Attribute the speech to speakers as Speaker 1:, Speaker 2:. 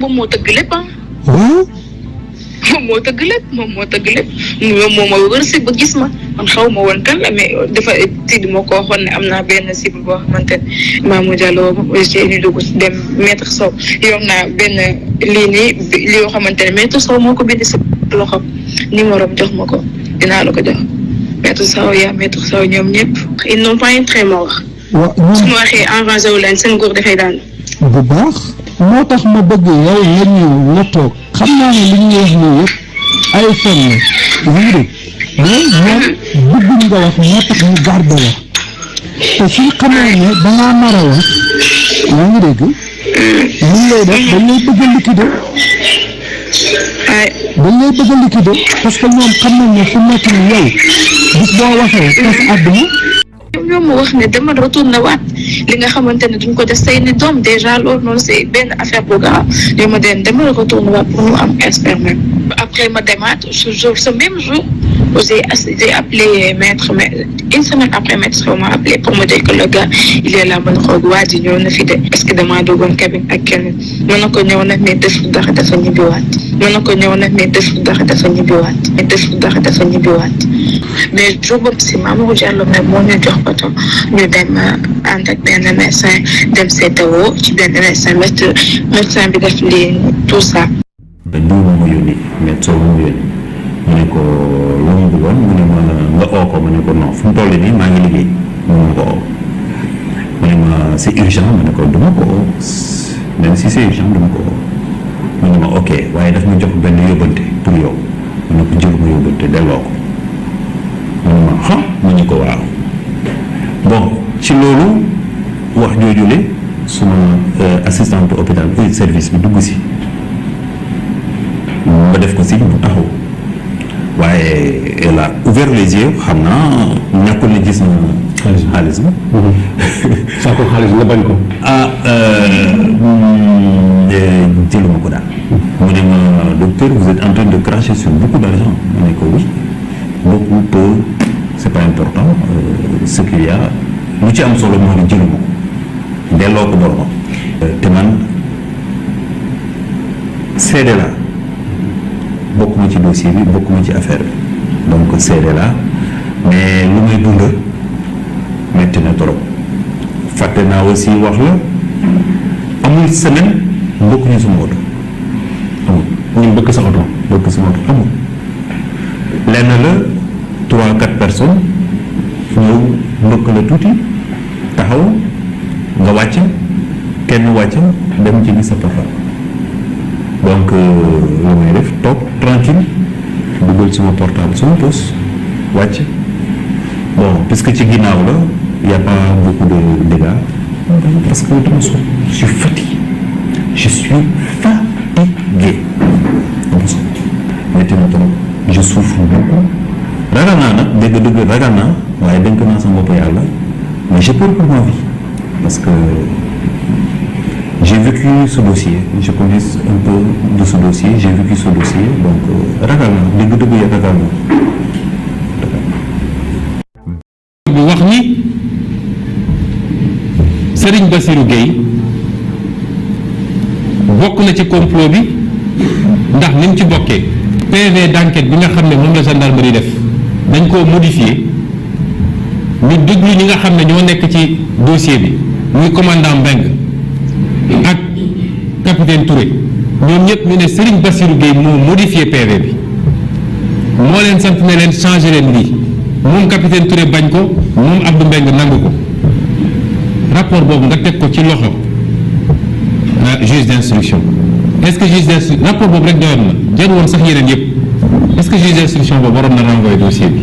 Speaker 1: moom moo tëgg lépp ah.
Speaker 2: waaw.
Speaker 1: moom moo tëgg lépp moom moo wër si ba gis ma man xaw ma woon kan la mais dafa tidd moo ko waxoon ne am naa benn cible boo xamante ne Mamour Diallo ñu dugg dem Maître Sow yor naa benn lii nii li yoo xamante ne Maître Sow moo ko bind si loxo numéro am jox ma ko dinaa la ko jox Maître Sow ñoom ñëpp ils n'ont pas une très ma wax.
Speaker 2: waaw
Speaker 1: su ma waxee enragé wu leen seen góor dafay daan.
Speaker 2: bu baax moo tax ma bëgg yow nga ñëw nga toog xam naa ne li ñuy wax nii yëpp ay fen la yaa ngi dégg mais ñoom bëgguñ nga wax moo tax ñu garde la te suñ xamee ne dangaa nar a wax yaa ngi dégg liñ lay def dañ lay bëgg a liquider parce que ñoom xam nañ ne fu nekk ni yow bis boo waxee tas àdduna.
Speaker 1: ñoom ma wax ne dama retourné waat li nga xamante ne duñ ko def say ni doom déjà loolu noonu c'est benn affaire bu grave yow ma dama retourné waat pour ñu am expert même après ma demaat ce même jour j'ai appelé maître mais une semaine après maître m'a appelé pour me dire que le gars il est là ma ne ko waa ji ñëw na fi de parce que damaa duggoon cabine ak kenn mën na ko ñëw nag mais def dara dafa ñibbiwaat mais jour boobu si Mamour Diallo mais moo ñu jox oto ñu dem ànd ak benn médecin dem CTO ci benn médecin bi def lii tout ça.
Speaker 3: dañ doon ma yónni médecin mu yónni mu ne ko lu mu bëggoon mu ne ma nga oo ko ma ne ko non fu mu toll nii maa ngi liggéey mu ne ma ko oo mu ne ma c'est urgent ma ne ko duma ko oo même si c'est urgent duma ko oo mu ne ma ok waaye daf ma jox benn yóbbante pour yow mu ne ko jël ma yóbbante delloo ko mu ne ma mu ñu ko waaw bon ci loolu wax joojule suma assistante hôpital service bi dugg si ma def ko si bu taxaw waaye elle a ouvert les yeux xam naa ñàkkul ne gis na xaalis bi
Speaker 4: saako xaalis nga bañ ko
Speaker 3: jëluma ko daal mu ne ma docteur vous êtes en train de cracher sur beaucoup d'argent ma ne ko oui beaucoup peu c'est pas important ce qu'il y a lu ci am solo moo di jëluma ko delloo ko boromam te man seede la bokkuma ci dossier bi bokkuma ci affaire bi donc seede la mais lu may dund metti na trop fàtte naa aussi wax la amul semaine mbokk ñu suma oto amul
Speaker 4: ñu bëgg sa oto
Speaker 3: amul lenn la 3-4 personnes ñëw mbëkk la tuuti taxaw nga wàcc kenn wàcc dem ci gis sa papa donc lu may def toog tranquille dugal suma portable suma poche wàcc bon puisque ci ginnaaw la y a pas beaucoup de dégâts parce que dama sonn je suis fatigué dama sonn metti na trop je souffre beaucoup ragal naa nag dëgg ragal naa waaye dénk naa sama bopp yàlla mais j'ai peur pour ma vie parce que j'ai vécu ce dossier je connais un peu de ce dossier j'ai vécu ce dossier donc ragal naa dëgg ya ragal naa
Speaker 4: bu wax ni Serigne Bassirou Gueye bokk na ci complot bi ndax ni mu ci bokkee PV d'enquête bi nga xam ne moom la gendarmerie def dañ koo modifier ñu déglu ñi nga xam ne ñoo nekk ci dossier bi muy commandant Mbengue ak capitaine Touré ñoom ñëpp ñu ne Serigne Bassirou Gueye moo modifié PV bi moo leen sant ne leen changé leen lii moom capitaine Touré bañ ko moom Abdou Mbengue nangu ko rapport boobu nga teg ko ci loxo juge d'instruction est-ce que juge d'instruction rapport boobu rek doyoon na jarul woon sax yeneen yëpp est-ce que juge d'instruction boobu waroon na renvoyer dossier bi